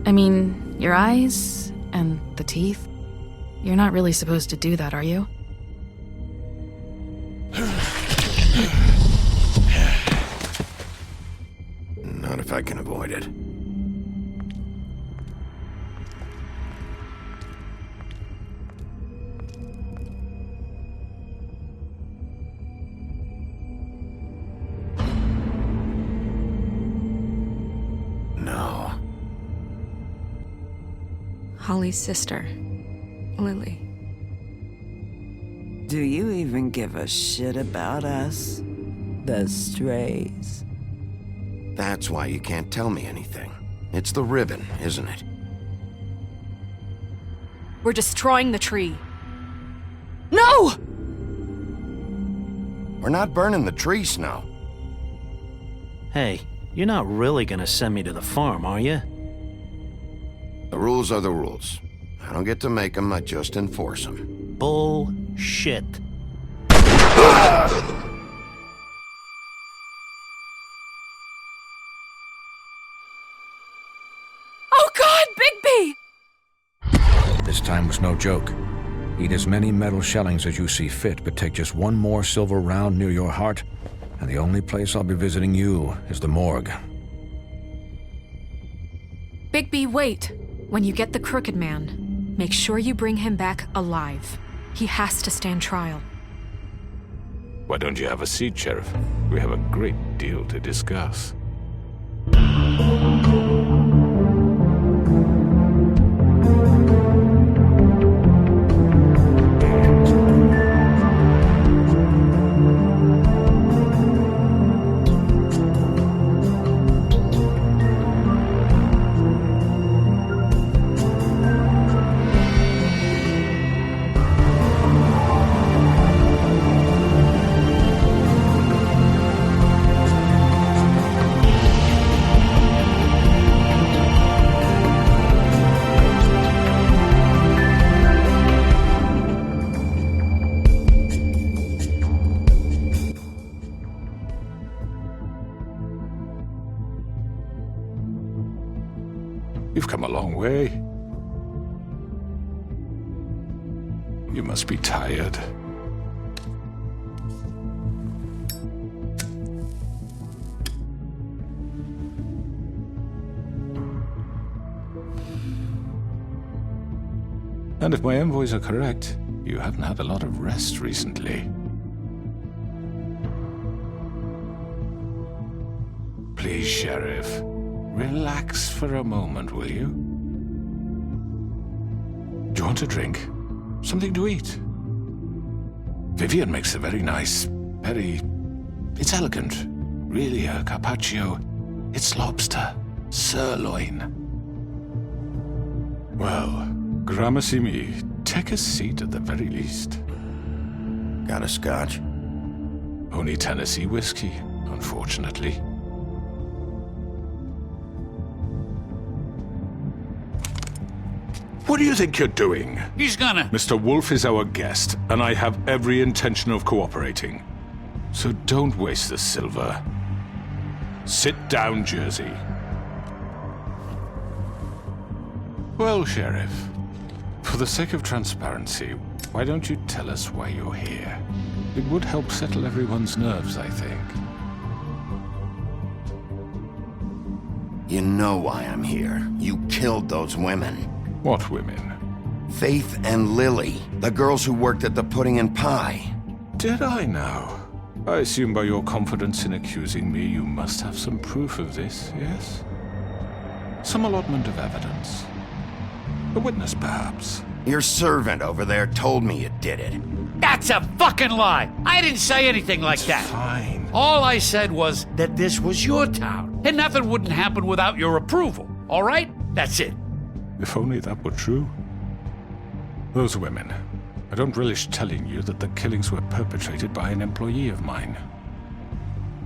I mean, your eyes and the teeth. You're not really supposed to do that, are you? Not if I can avoid it. No. Holly's sister, Lily. Do you even give a shit about us? The strays. That's why you can't tell me anything. It's the ribbon, isn't it? We're destroying the tree. No! We're not burning the tree, Snow. Hey, you're not really gonna send me to the farm, are you? The rules are the rules. I don't get to make them, I just enforce them. Bullshit. Oh God, Bigby! This time was no joke. Eat as many metal shellings as you see fit, but take just one more silver round near your heart, and the only place I'll be visiting you is the morgue. Bigby, wait. When you get the Crooked Man, make sure you bring him back alive. He has to stand trial. Why don't you have a seat, Sheriff? We have a great deal to discuss. You've come a long way. You must be tired. And if my envoys are correct, you haven't had a lot of rest recently. Please, Sheriff. Relax for a moment, will you? Do you want a drink? Something to eat? Yithian makes a very nice, it's elegant. Really a carpaccio. It's lobster. Sirloin. Well, gramercy me. Take a seat at the very least. Got a scotch? Only Tennessee whiskey, unfortunately. What do you think you're doing? He's gonna... Mr. Wolf is our guest, and I have every intention of cooperating. So don't waste the silver. Sit down, Jersey. Well, Sheriff, for the sake of transparency, why don't you tell us why you're here? It would help settle everyone's nerves, I think. You know why I'm here. You killed those women. What women? Faith and Lily, the girls who worked at the Pudding and Pie. Did I now? I assume by your confidence in accusing me, you must have some proof of this, yes? Some allotment of evidence. A witness, perhaps. Your servant over there told me you did it. That's a fucking lie! I didn't say anything like that. Fine. All I said was that this was your town, and nothing wouldn't happen without your approval, all right? That's it. If only that were true. Those women. I don't relish telling you that the killings were perpetrated by an employee of mine.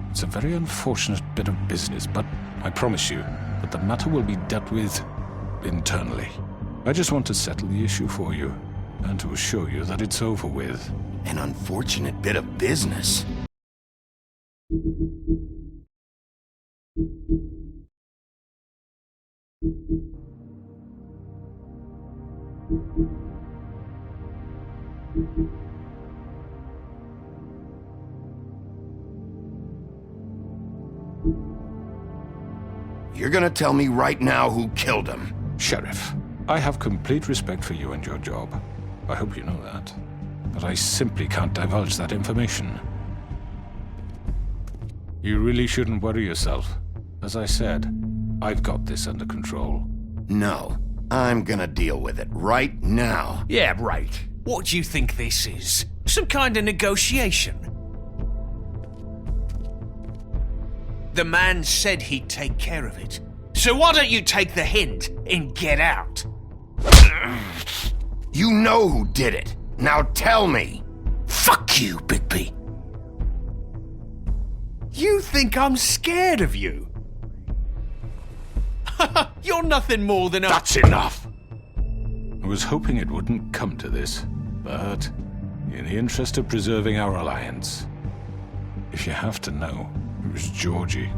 It's a very unfortunate bit of business, but I promise you that the matter will be dealt with internally. I just want to settle the issue for you, and to assure you that it's over with. An unfortunate bit of business. You're gonna tell me right now who killed him? Sheriff, I have complete respect for you and your job. I hope you know that. But I simply can't divulge that information. You really shouldn't worry yourself. As I said, I've got this under control. No. I'm gonna deal with it right now. Yeah, right. What do you think this is? Some kind of negotiation? The man said he'd take care of it. So why don't you take the hint and get out? You know who did it. Now tell me. Fuck you, Bigby. You think I'm scared of you? You're nothing more than a— That's enough! I was hoping it wouldn't come to this, but in the interest of preserving our alliance, if you have to know, it was Georgie.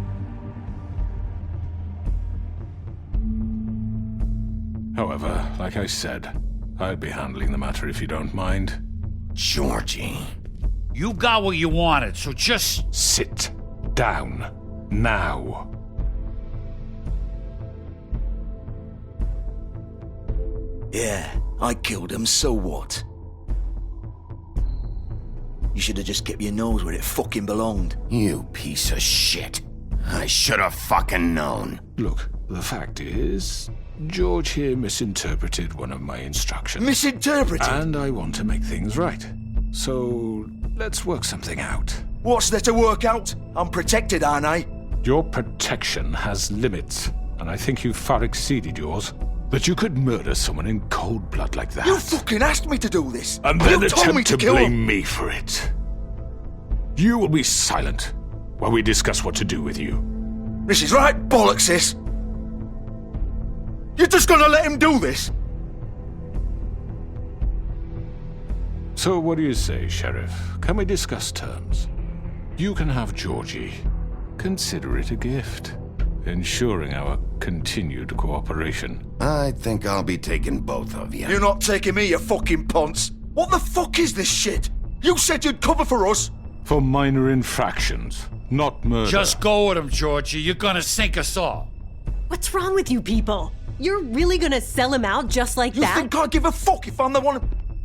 However, like I said, I'd be handling the matter if you don't mind. Georgie. You got what you wanted, so just... Sit down. Now. Yeah, I killed him, so what? You should have just kept your nose where it fucking belonged. You piece of shit. I should have fucking known. Look, the fact is, George here misinterpreted one of my instructions. Misinterpreted? And I want to make things right. So, let's work something out. What's there to work out? I'm protected, aren't I? Your protection has limits, and I think you've far exceeded yours. That you could murder someone in cold blood like that. You fucking asked me to do this! And then you told me attempt to kill blame him. me for it. You will be silent while we discuss what to do with you. This is right bollocks, sis. You're just gonna let him do this? So what do you say, Sheriff? Can we discuss terms? You can have Georgie. Consider it a gift, ensuring our continued cooperation. I think I'll be taking both of you. You're not taking me, you fucking ponce. What the fuck is this shit? You said you'd cover for us. For minor infractions, not murder. Just go with him, Georgie. You're gonna sink us all. What's wrong with you people? You're really gonna sell him out just like You that? think I give a fuck if I'm the one?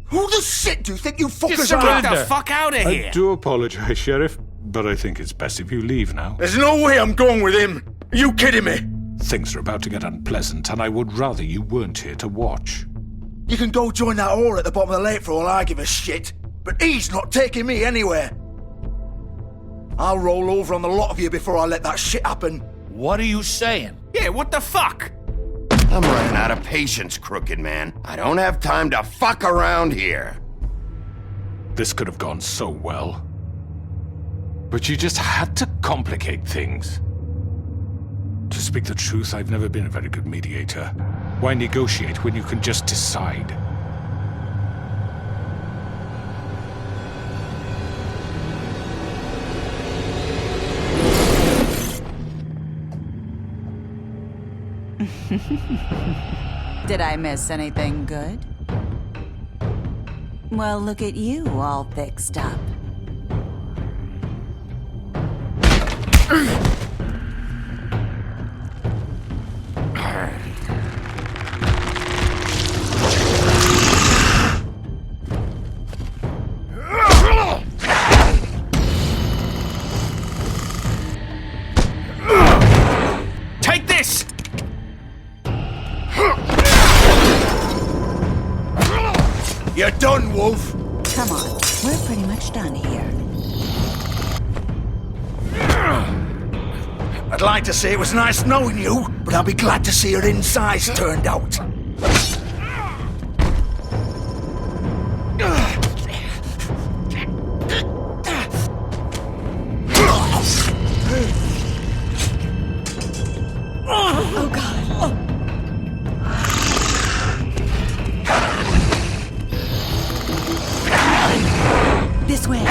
Who the shit do you think you fuckers are? Get the fuck out of here! I do apologize, Sheriff, but I think it's best if you leave now. There's no way I'm going with him. Are you kidding me? Things are about to get unpleasant, and I would rather you weren't here to watch. You can go join that whore at the bottom of the lake for all I give a shit. But he's not taking me anywhere. I'll roll over on the lot of you before I let that shit happen. What are you saying? Yeah, what the fuck? I'm running out of patience, crooked man. I don't have time to fuck around here. This could have gone so well. But you just had to complicate things. To speak the truth, I've never been a very good mediator. Why negotiate when you can just decide? Did I miss anything good? Well, look at you all fixed up. Take this! You're done, Wolf. Come on, we're pretty much done here. I'd like to say it was nice knowing you, but I'll be glad to see your insides turned out. Oh God. This way.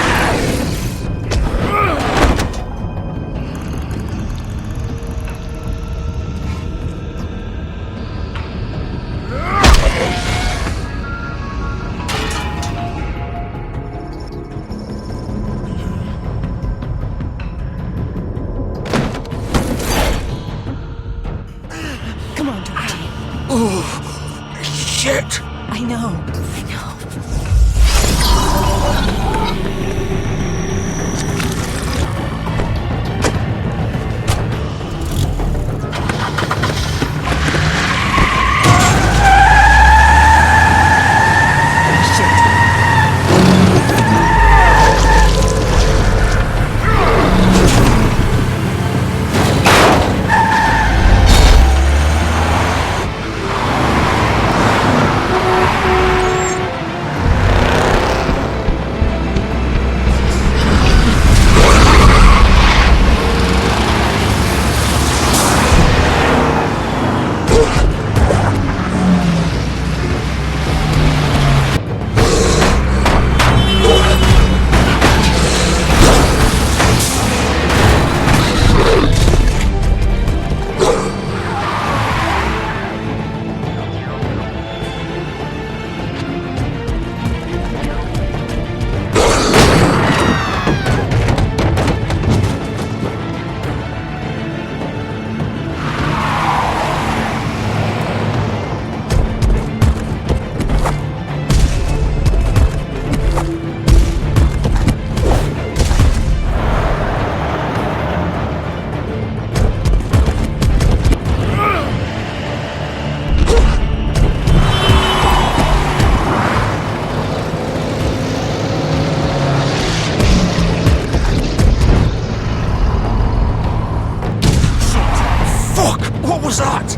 What was that?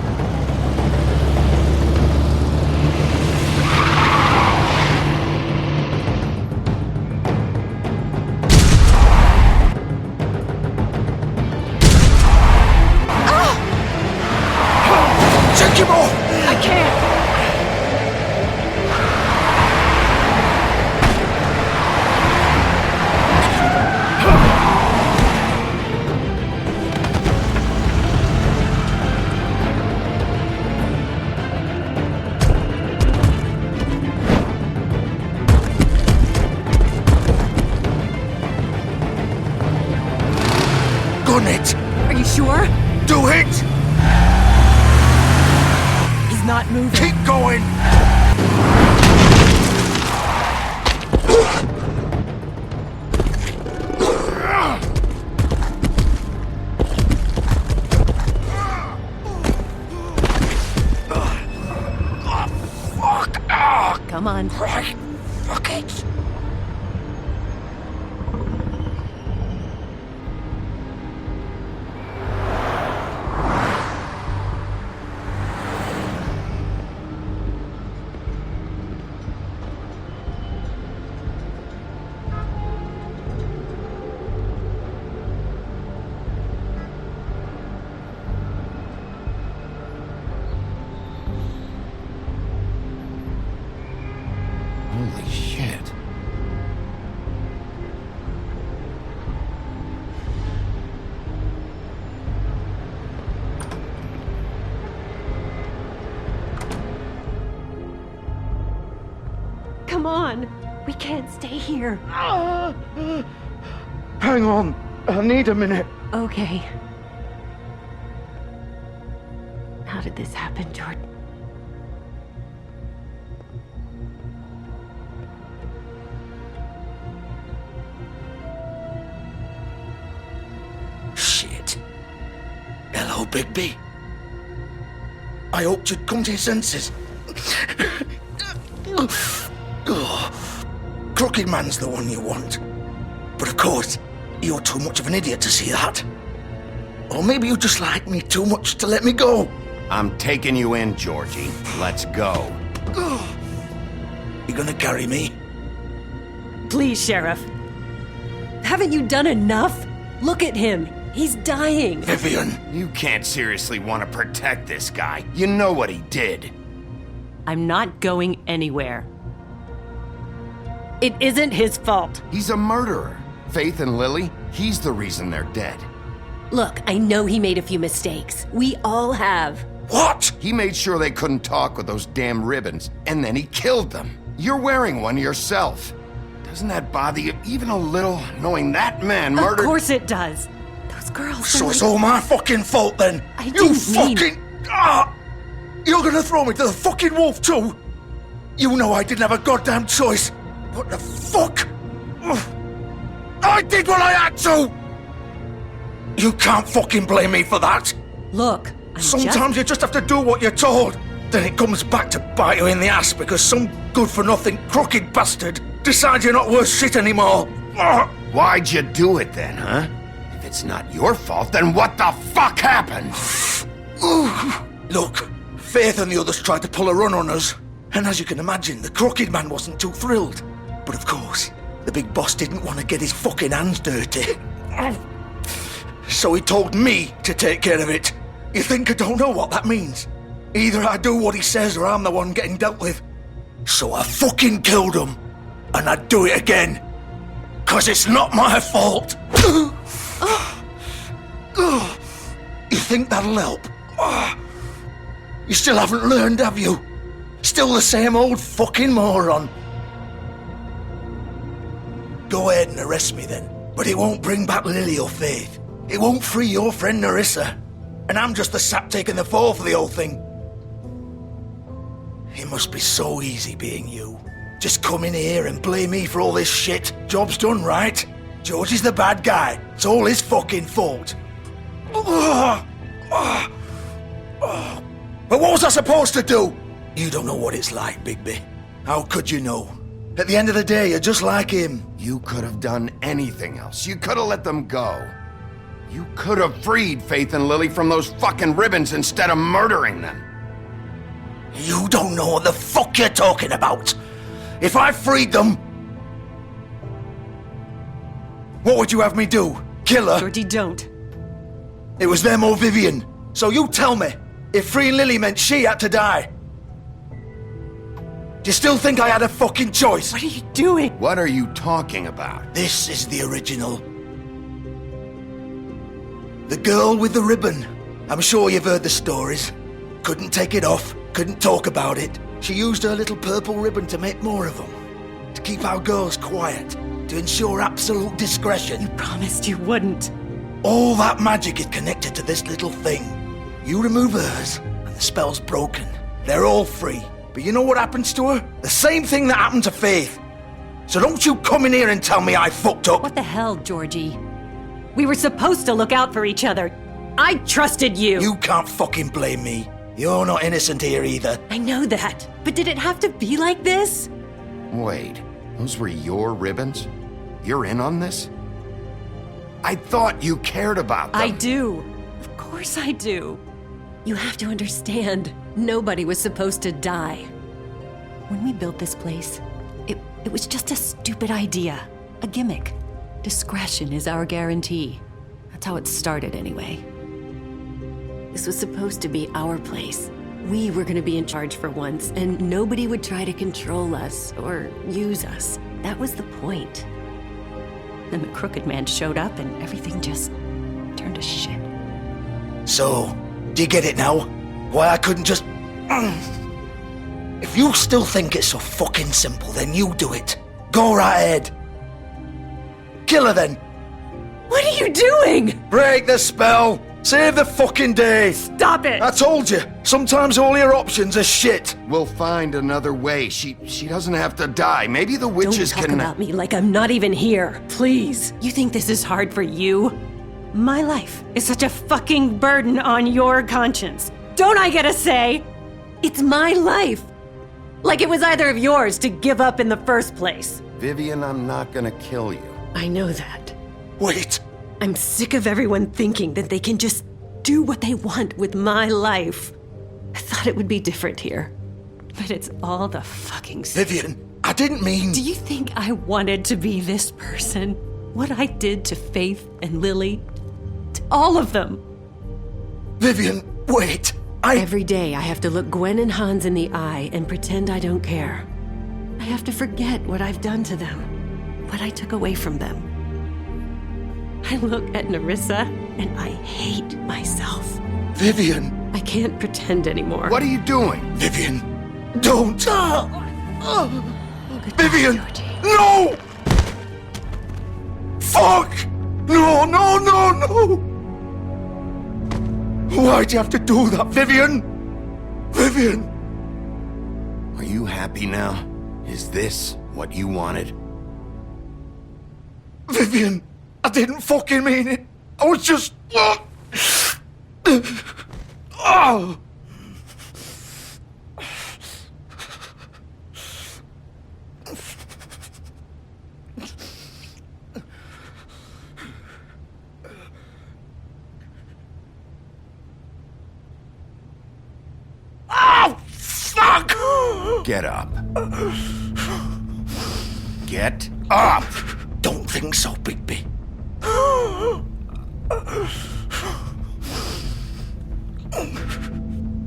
Take him off! I can't! Gun it! Are you sure? Do it! He's not moving. Keep going! Fuck! Come on. Right. Fuck it. Holy shit. Come on. We can't stay here. Hang on. I need a minute. Okay. How did this happen, Jordan? Shit. Hello, Bigby. I hoped you'd come to your senses. Crooked Man's the one you want. But of course, you're too much of an idiot to see that. Or maybe you just like me too much to let me go. I'm taking you in, Georgie. Let's go. You gonna carry me? Please, Sheriff. Haven't you done enough? Look at him. He's dying. Yithian. You can't seriously want to protect this guy. You know what he did. I'm not going anywhere. It isn't his fault. He's a murderer. Faith and Lily, he's the reason they're dead. Look, I know he made a few mistakes. We all have. What? He made sure they couldn't talk with those damn ribbons, and then he killed them. You're wearing one yourself. Doesn't that bother you even a little, knowing that man murdered— Of course it does. Those girls So are it's like— all my fucking fault then? I didn't mean— You're gonna throw me to the fucking wolf too? You know I didn't have a goddamn choice. What the fuck? I did what I had to! You can't fucking blame me for that. Look, Sometimes you just have to do what you're told. Then it comes back to bite you in the ass because some good-for-nothing crooked bastard decides you're not worth shit anymore. Why'd you do it then, huh? If it's not your fault, then what the fuck happened? Look, Faith and the others tried to pull a run on us. And as you can imagine, the crooked man wasn't too thrilled. But of course, the big boss didn't want to get his fucking hands dirty. So he told me to take care of it. You think I don't know what that means? Either I do what he says or I'm the one getting dealt with. So I fucking killed him. And I'd do it again. 'Cause it's not my fault. You think that'll help? You still haven't learned, have you? Still the same old fucking moron. Go ahead and arrest me then. But it won't bring back Lily or Faith. It won't free your friend Nerissa. And I'm just the sap taking the fall for the whole thing. It must be so easy being you. Just come in here and blame me for all this shit. Job's done, right? George is the bad guy. It's all his fucking fault. But what was I supposed to do? You don't know what it's like, Bigby. How could you know? At the end of the day, you're just like him. You could have done anything else. You could have let them go. You could have freed Faith and Lily from those fucking ribbons instead of murdering them. You don't know what the fuck you're talking about. If I freed them... What would you have me do? Kill her? Georgie, don't. It was them or Vivian. So you tell me, if freeing Lily meant she had to die. Do you still think I had a fucking choice? What are you doing? What are you talking about? This is the original. The girl with the ribbon. I'm sure you've heard the stories. Couldn't take it off, couldn't talk about it. She used her little purple ribbon to make more of them. To keep our girls quiet. To ensure absolute discretion. You promised you wouldn't. All that magic is connected to this little thing. You remove hers, and the spell's broken. They're all free. But you know what happens to her? The same thing that happened to Faith. So don't you come in here and tell me I fucked up. What the hell, Georgie? We were supposed to look out for each other. I trusted you. You can't fucking blame me. You're not innocent here either. I know that. But did it have to be like this? Wait, those were your ribbons? You're in on this? I thought you cared about them. I do. Of course I do. You have to understand, nobody was supposed to die. When we built this place, it was just a stupid idea. A gimmick. Discretion is our guarantee. That's how it started anyway. This was supposed to be our place. We were gonna be in charge for once, and nobody would try to control us or use us. That was the point. Then the crooked man showed up and everything just turned to shit. So, do you get it now? Why I couldn't just... If you still think it's so fucking simple, then you do it. Go right ahead. Kill her then. What are you doing? Break the spell. Save the fucking day. Stop it. I told you. Sometimes all your options are shit. We'll find another way. She doesn't have to die. Maybe the witches Don't talk about me like I'm not even here. Please. You think this is hard for you? My life is such a fucking burden on your conscience. Don't I get a say? It's my life. Like it was either of yours to give up in the first place. Vivian, I'm not gonna kill you. I know that. Wait. I'm sick of everyone thinking that they can just do what they want with my life. I thought it would be different here. But it's all the fucking same. Vivian, I didn't mean... Do you think I wanted to be this person? What I did to Faith and Lily? To all of them? Vivian, wait. Every day I have to look Gwen and Hans in the eye and pretend I don't care. I have to forget what I've done to them. What I took away from them. I look at Nerissa and I hate myself. Vivian. I can't pretend anymore. What are you doing? Vivian, don't. Vivian, no! Fuck! No, no, no, no! Why'd you have to do that, Vivian? Vivian! Are you happy now? Is this what you wanted? Vivian, I didn't fucking mean it. I was just... Oh! Oh, fuck! Get up. Get up! Don't think so, Bigby.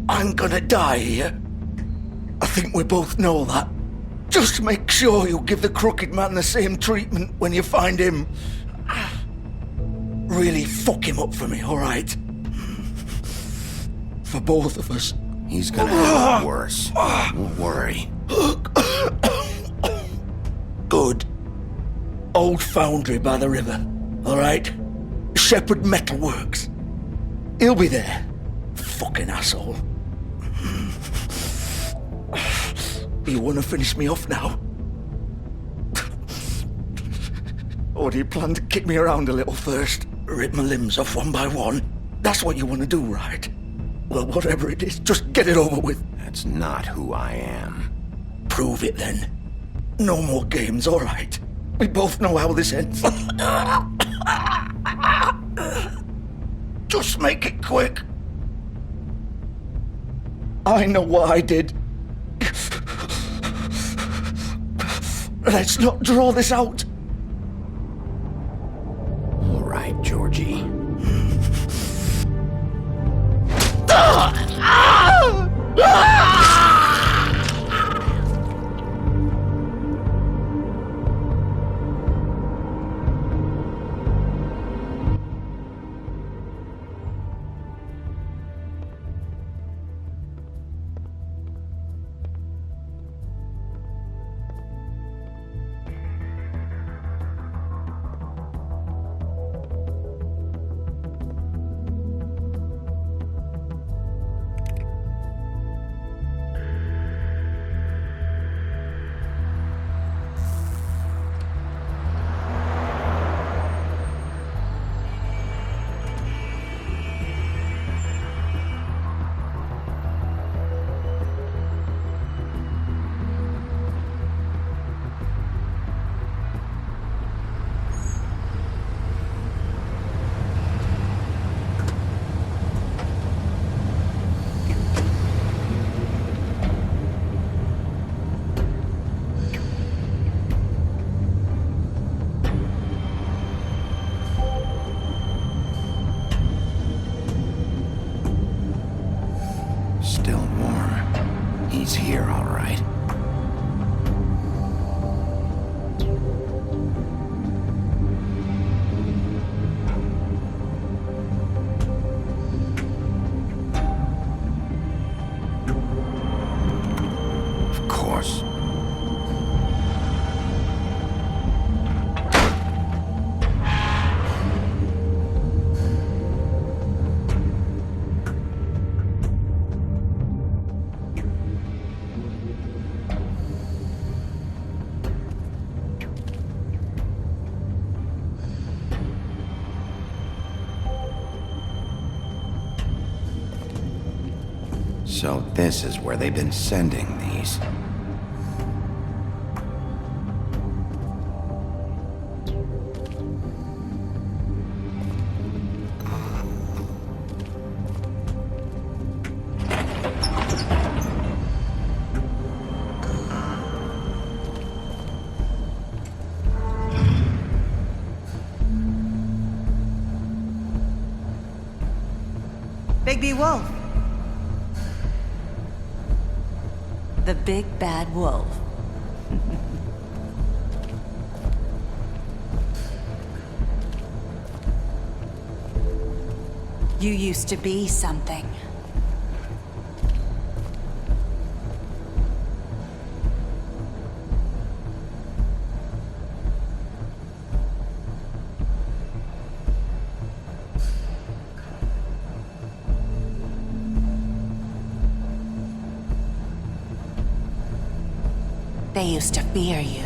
I'm gonna die here. I think we both know that. Just make sure you give the crooked man the same treatment when you find him. Really fuck him up for me, alright? For both of us. He's gonna have it worse. Don't worry. Good. Old foundry by the river, alright? Shepherd Metalworks. He'll be there. Fucking asshole. You wanna finish me off now? Or do you plan to kick me around a little first? Rip my limbs off one by one? That's what you wanna do, right? Well, whatever it is, just get it over with. That's not who I am. Prove it then. No more games, alright? We both know how this ends. Just make it quick. I know what I did. Let's not draw this out. All right, Georgie. Still warm. He's here, all right. Of course. So this is where they've been sending these. Bigby Wolf. The big bad wolf. You used to be something. They used to fear you.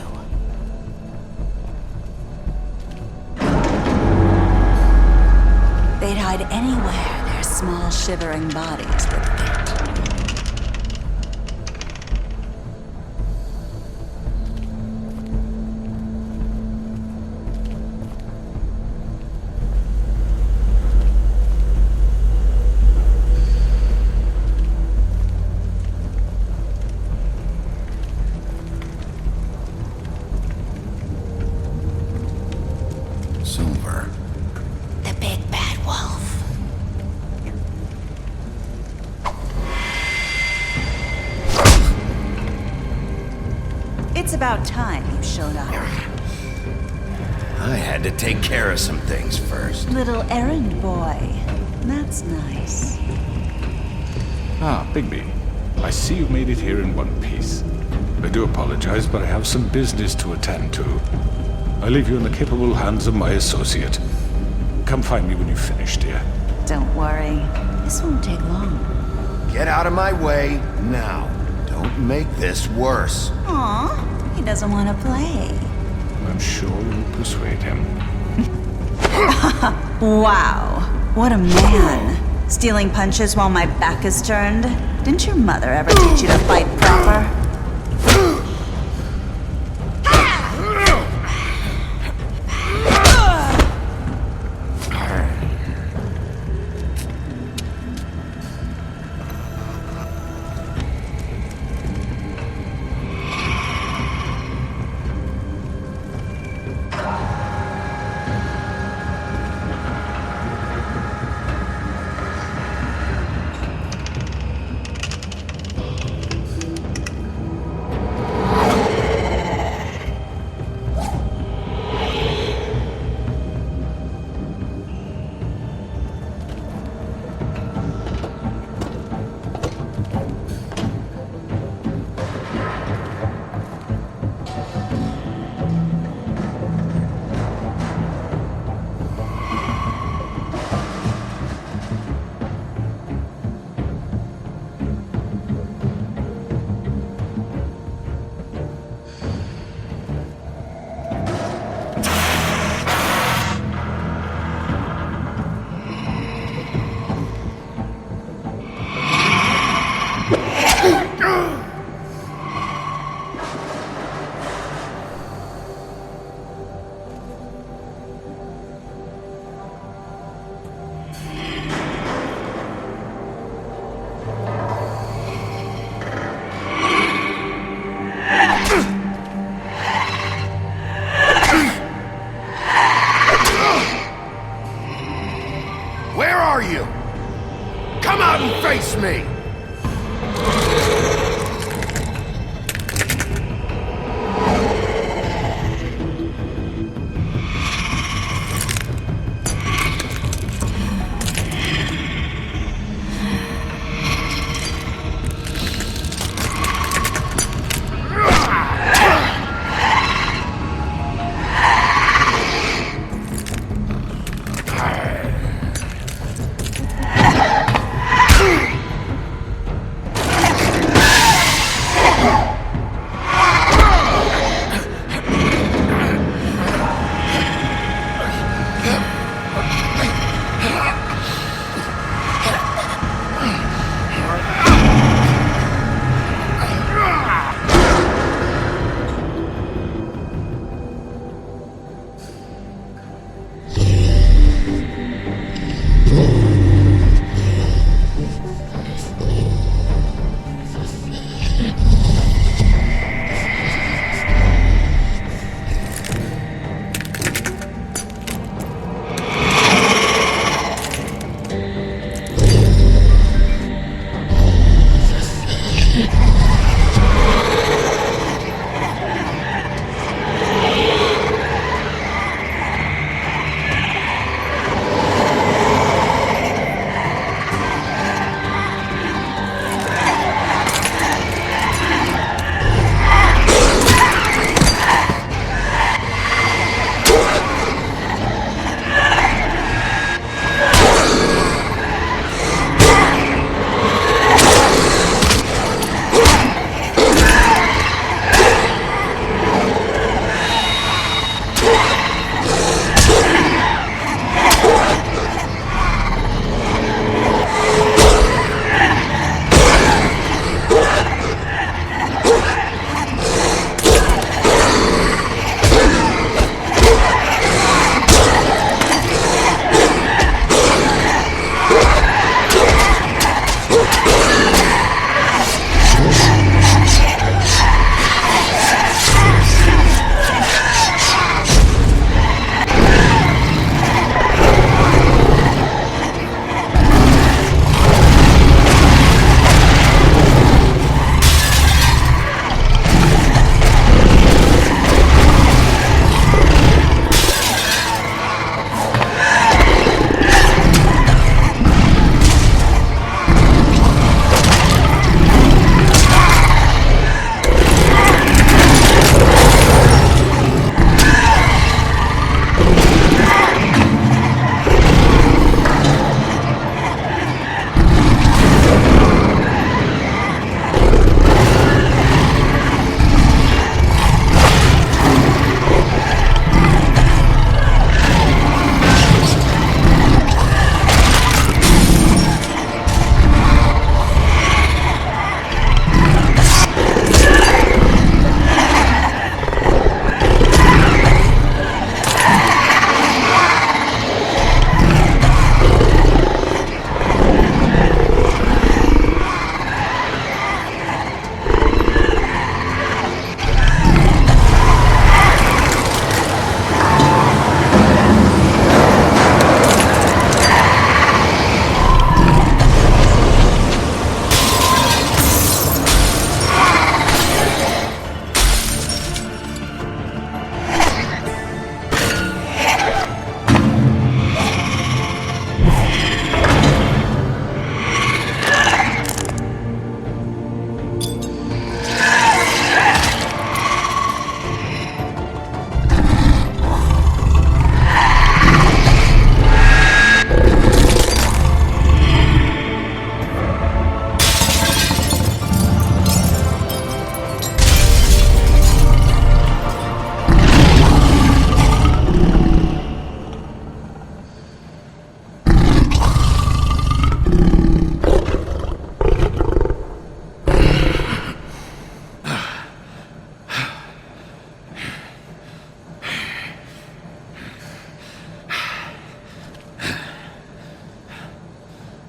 They'd hide anywhere their small, shivering bodies would fit. Silver. The big bad wolf. It's about time you showed up. I had to take care of some things first. Little errand boy. That's nice. Ah, Bigby. I see you made it here in one piece. I do apologize, but I have some business to attend to. I leave you in the capable hands of my associate. Come find me when you've finished, dear. Don't worry. This won't take long. Get out of my way now. Don't make this worse. Aw, he doesn't want to play. I'm sure you'll persuade him. Wow, what a man. Stealing punches while my back is turned? Didn't your mother ever teach you to fight proper? Where are you? Come out and face me!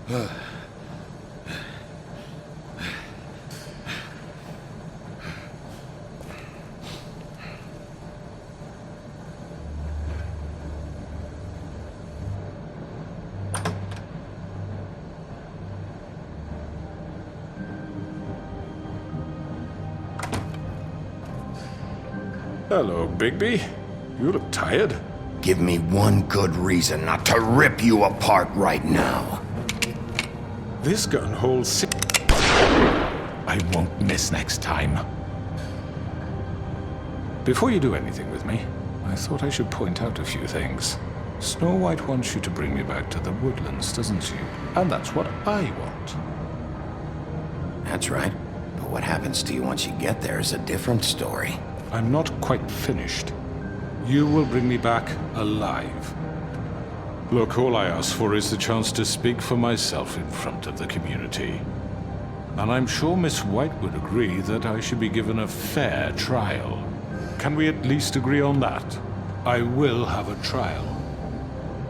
Hello, Bigby. You look tired. Give me one good reason not to rip you apart right now. This gun holds I won't miss next time. Before you do anything with me, I thought I should point out a few things. Snow White wants you to bring me back to the woodlands, doesn't she? And that's what I want. That's right. But what happens to you once you get there is a different story. I'm not quite finished. You will bring me back alive. Look, all I ask for is the chance to speak for myself in front of the community. And I'm sure Miss White would agree that I should be given a fair trial. Can we at least agree on that? I will have a trial.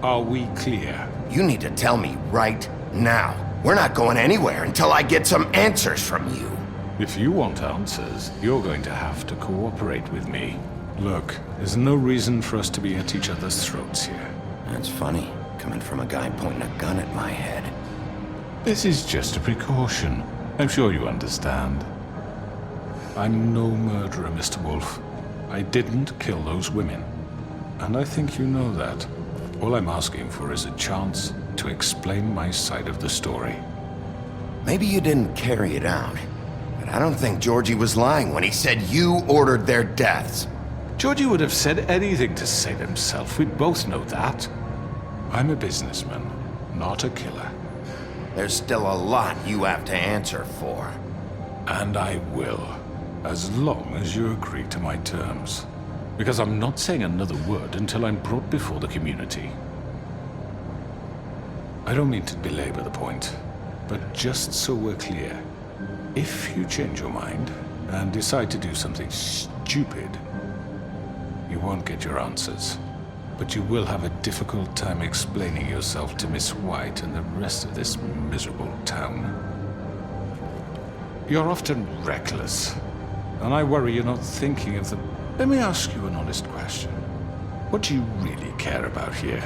Are we clear? You need to tell me right now. We're not going anywhere until I get some answers from you. If you want answers, you're going to have to cooperate with me. Look, there's no reason for us to be at each other's throats here. That's funny, coming from a guy pointing a gun at my head. This is just a precaution. I'm sure you understand. I'm no murderer, Mr. Wolf. I didn't kill those women. And I think you know that. All I'm asking for is a chance to explain my side of the story. Maybe you didn't carry it out. But I don't think Georgie was lying when he said you ordered their deaths. Georgie would have said anything to save himself. We both know that. I'm a businessman, not a killer. There's still a lot you have to answer for. And I will, as long as you agree to my terms. Because I'm not saying another word until I'm brought before the community. I don't mean to belabor the point, but just so we're clear, if you change your mind and decide to do something stupid, you won't get your answers. But you will have a difficult time explaining yourself to Miss White and the rest of this miserable town. You're often reckless, and I worry you're not thinking of the... Let me ask you an honest question. What do you really care about here?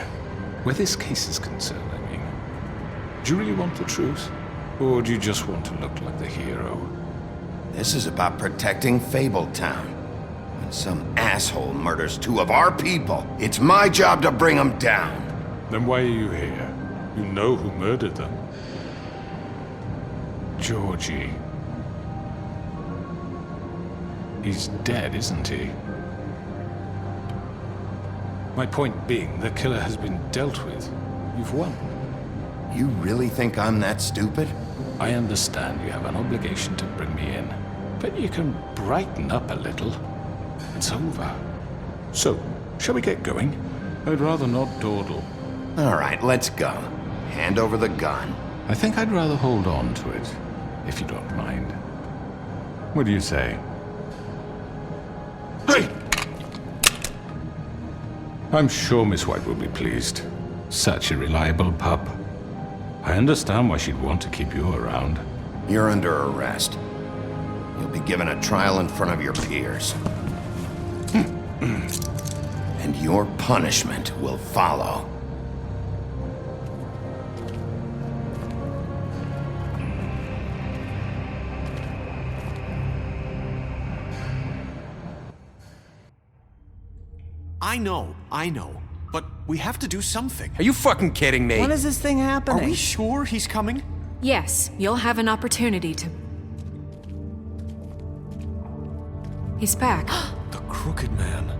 Where this case is concerned, I mean. Do you really want the truth? Or do you just want to look like the hero? This is about protecting Fabletown. When some asshole murders two of our people, it's my job to bring them down. Then why are you here? You know who murdered them. Georgie. He's dead, isn't he? My point being, the killer has been dealt with. You've won. You really think I'm that stupid? I understand you have an obligation to bring me in, but you can brighten up a little. It's over. So, shall we get going? I'd rather not dawdle. All right, let's go. Hand over the gun. I think I'd rather hold on to it, if you don't mind. What do you say? Hey! I'm sure Miss White will be pleased. Such a reliable pup. I understand why she'd want to keep you around. You're under arrest. You'll be given a trial in front of your peers. And your punishment will follow. I know. But we have to do something. Are you fucking kidding me? When is this thing happening? Are we sure he's coming? Yes, you'll have an opportunity to... He's back. The Crooked Man.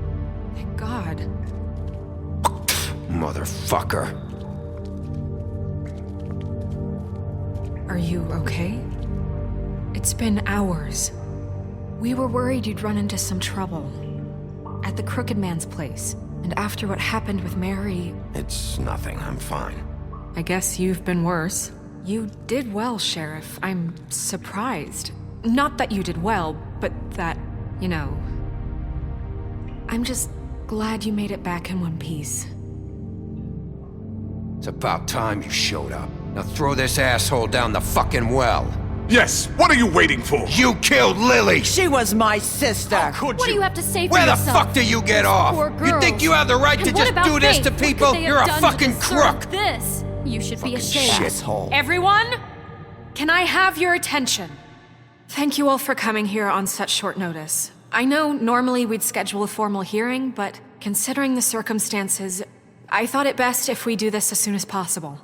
Thank God. Motherfucker. Are you okay? It's been hours. We were worried you'd run into some trouble. At the Crooked Man's place. And after what happened with Mary... It's nothing, I'm fine. I guess you've been worse. You did well, Sheriff. I'm surprised. Not that you did well, but that, you know... I'm just glad you made it back in one piece. It's about time you showed up. Now throw this asshole down the fucking well. Yes, what are you waiting for? You killed Lily! She was my sister. How could What you? do you have to say for Where the yourself? fuck do you get off? Poor You think girls. you have the right to And what just about do this Faith? to What could people? they have You're a done to fucking deserve crook! This. You should be ashamed. Shithole. Everyone, can I have your attention? Thank you all for coming here on such short notice. I know normally we'd schedule a formal hearing, but considering the circumstances, I thought it best if we do this as soon as possible.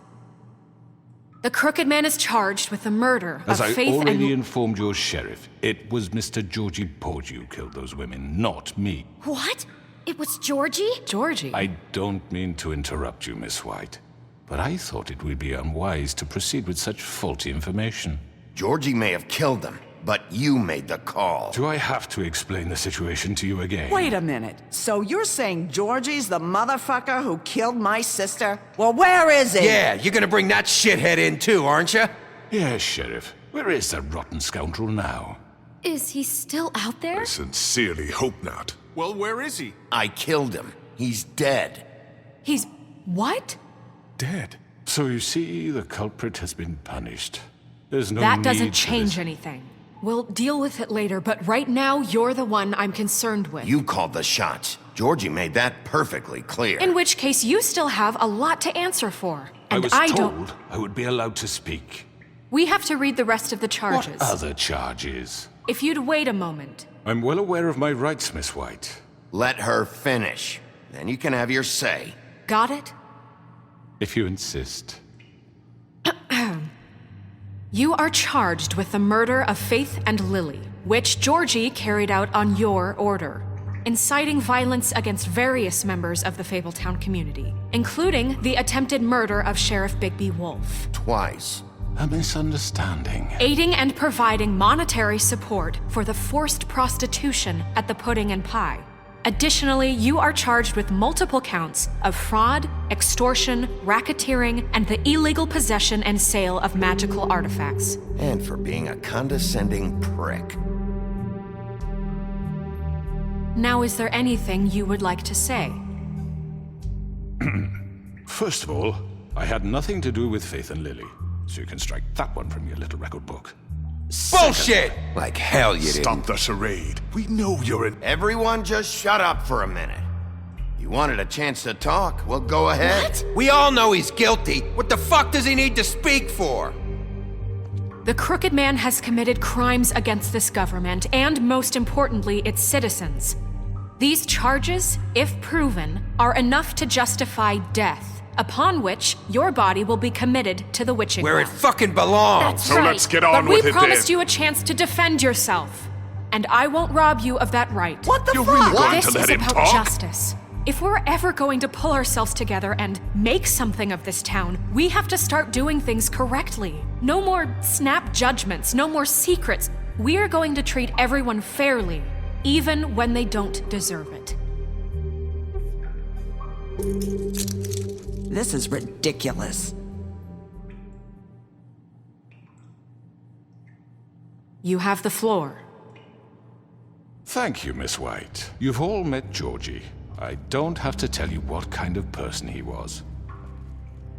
The Crooked Man is charged with the murder As of I Faith already and... informed your sheriff, it was Mr. Georgie Porgy who killed those women, not me. What? It was Georgie? Georgie? I don't mean to interrupt you, Miss White, but I thought it would be unwise to proceed with such faulty information. Georgie may have killed them, but you made the call. Do I have to explain the situation to you again? Wait a minute. So you're saying Georgie's the motherfucker who killed my sister? Well, where is he? Yeah, you're gonna bring that shithead in too, aren't you? Yes, Sheriff. Where is that rotten scoundrel now? Is he still out there? I sincerely hope not. Well, where is he? I killed him. He's dead. He's... what? Dead. So you see, the culprit has been punished. There's no That need doesn't for change this. anything. We'll deal with it later, but right now, you're the one I'm concerned with. You called the shots. Georgie made that perfectly clear. In which case, you still have a lot to answer for. And I was don't... told I would be allowed to speak. We have to read the rest of the charges. What other charges? If you'd wait a moment. I'm well aware of my rights, Miss White. Let her finish. Then you can have your say. Got it? If you insist. You are charged with the murder of Faith and Lily, which Georgie carried out on your order, inciting violence against various members of the Fabletown community, including the attempted murder of Sheriff Bigby Wolf. Twice. A misunderstanding. Aiding and providing monetary support for the forced prostitution at the Pudding and Pie. Additionally, you are charged with multiple counts of fraud, extortion, racketeering, and the illegal possession and sale of magical artifacts. And for being a condescending prick. Now, is there anything you would like to say? First of all, I had nothing to do with Faith and Lily, so you can strike that one from your little record book. Bullshit! Like hell you didn't. Stop the charade. We know you're an... Everyone just shut up for a minute. You wanted a chance to talk? Well, go ahead. What? We all know he's guilty. What the fuck does he need to speak for? The Crooked Man has committed crimes against this government and, most importantly, its citizens. These charges, if proven, are enough to justify death, upon which your body will be committed to the witching Where it well. fucking belongs. That's So right. let's get on But with we it promised then. you a chance to defend yourself, and I won't rob you of that right. What the You're fuck? really going This to let is him about talk? justice. If we're ever going to pull ourselves together and make something of this town, we have to start doing things correctly. No more snap judgments, no more secrets. We are going to treat everyone fairly, even when they don't deserve it. This is ridiculous. You have the floor. Thank you, Miss White. You've all met Georgie. I don't have to tell you what kind of person he was.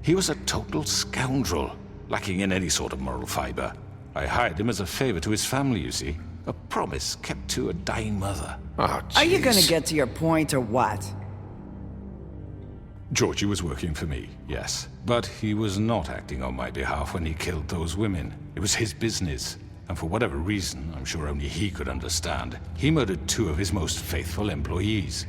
He was a total scoundrel, lacking in any sort of moral fiber. I hired him as a favor to his family, you see. A promise kept to a dying mother. Oh, Are you gonna jeez. get to your point or what? Georgie was working for me, yes. But he was not acting on my behalf when he killed those women. It was his business. And for whatever reason, I'm sure only he could understand, he murdered 2 of his most faithful employees.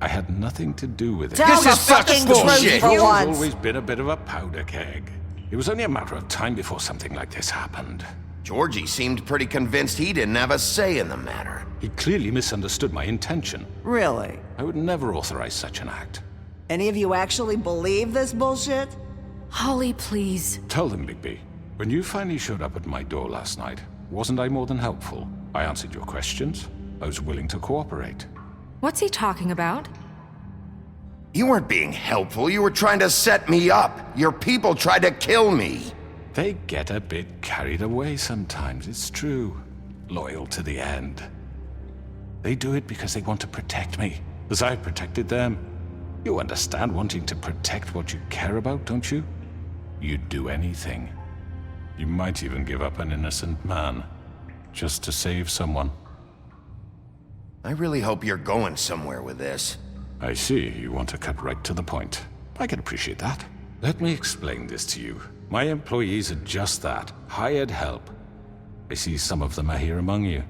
I had nothing to do with it. Tell This is such fucking bullshit. truth for He's once. always been a bit of a powder keg. It was only a matter of time before something like this happened. Georgie seemed pretty convinced he didn't have a say in the matter. He clearly misunderstood my intention. Really? I would never authorize such an act. Any of you actually believe this bullshit? Holly, please. Tell them, Bigby. When you finally showed up at my door last night, wasn't I more than helpful? I answered your questions. I was willing to cooperate. What's he talking about? You weren't being helpful. You were trying to set me up. Your people tried to kill me. They get a bit carried away sometimes, it's true. Loyal to the end. They do it because they want to protect me, as I protected them. You understand wanting to protect what you care about, don't you? you'd do anything. You might even give up an innocent man, just to save someone. I really hope you're going somewhere with this. I see, you want to cut right to the point. I can appreciate that. Let me explain this to you. My employees are just that, hired help. I see some of them are here among you.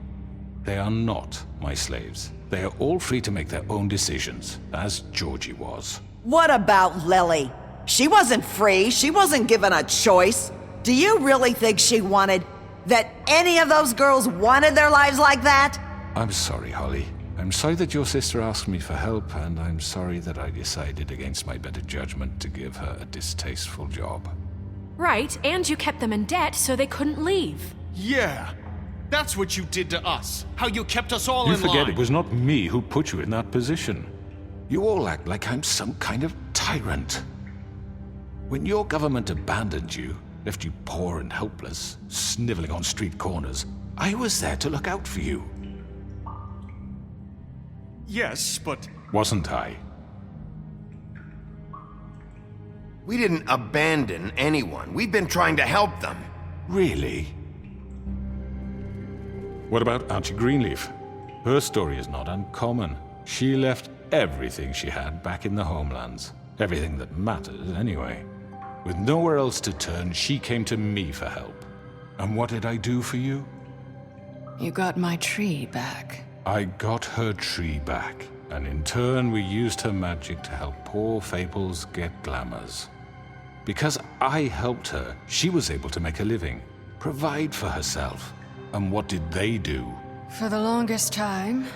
They are not my slaves. They are all free to make their own decisions, as Georgie was. What about Lily? She wasn't free. She wasn't given a choice. Do you really think she wanted... that any of those girls wanted their lives like that? I'm sorry, Holly. I'm sorry that your sister asked me for help, and I'm sorry that I decided against my better judgment to give her a distasteful job. Right, and you kept them in debt so they couldn't leave. Yeah, that's what you did to us. How you kept us all You in line. forget it was not me who put you in that position. You all act like I'm some kind of tyrant. When your government abandoned you, left you poor and helpless, sniveling on street corners, I was there to look out for you. Yes, but... Wasn't I? We didn't abandon anyone. We've been trying to help them. Really? What about Auntie Greenleaf? Her story is not uncommon. She left everything she had back in the homelands. Everything that mattered, anyway. With nowhere else to turn, she came to me for help. And what did I do for you? You got my tree back. I got her tree back, and in turn we used her magic to help poor Fables get glamours. Because I helped her, she was able to make a living, provide for herself. And what did they do? For the longest time,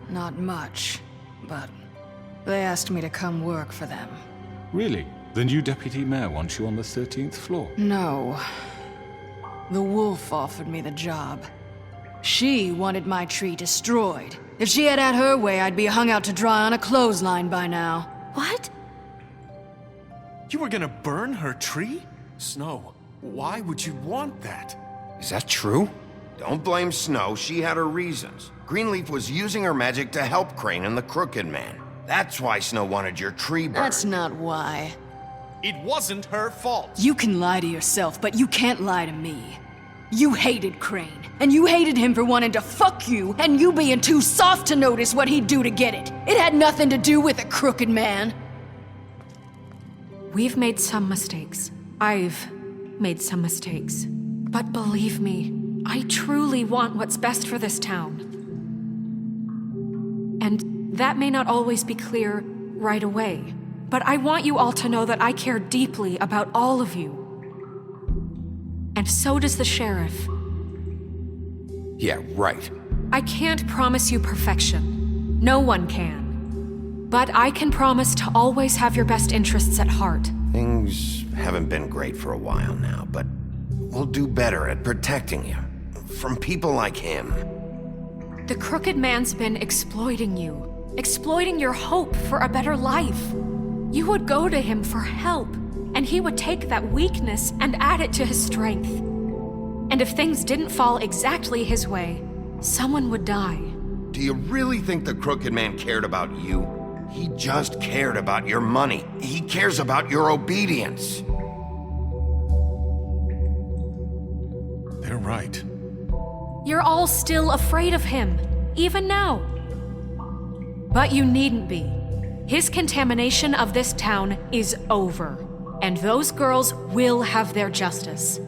not much, but they asked me to come work for them. Really? The new deputy mayor wants you on the 13th floor? No. The wolf offered me the job. She wanted my tree destroyed. If she had her way, I'd be hung out to dry on a clothesline by now. What? You were gonna burn her tree? Snow, why would you want that? Is that true? Don't blame Snow. She had her reasons. Greenleaf was using her magic to help Crane and the Crooked Man. That's why Snow wanted your tree burned. That's not why. It wasn't her fault. You can lie to yourself, but you can't lie to me. You hated Crane, and you hated him for wanting to fuck you, and you being too soft to notice what he'd do to get it. It had nothing to do with a Crooked Man. We've made some mistakes. I've made some mistakes. But believe me, I truly want what's best for this town. And that may not always be clear right away, but I want you all to know that I care deeply about all of you. And so does the sheriff. Yeah, right. I can't promise you perfection. No one can. But I can promise to always have your best interests at heart. Things haven't been great for a while now, but we'll do better at protecting you. From people like him. The Crooked Man's been exploiting you. Exploiting your hope for a better life. You would go to him for help, and he would take that weakness and add it to his strength. And if things didn't fall exactly his way, someone would die. Do you really think the Crooked Man cared about you? He just cared about your money. He cares about your obedience. They're right. You're all still afraid of him, even now. But you needn't be. His contamination of this town is over, and those girls will have their justice.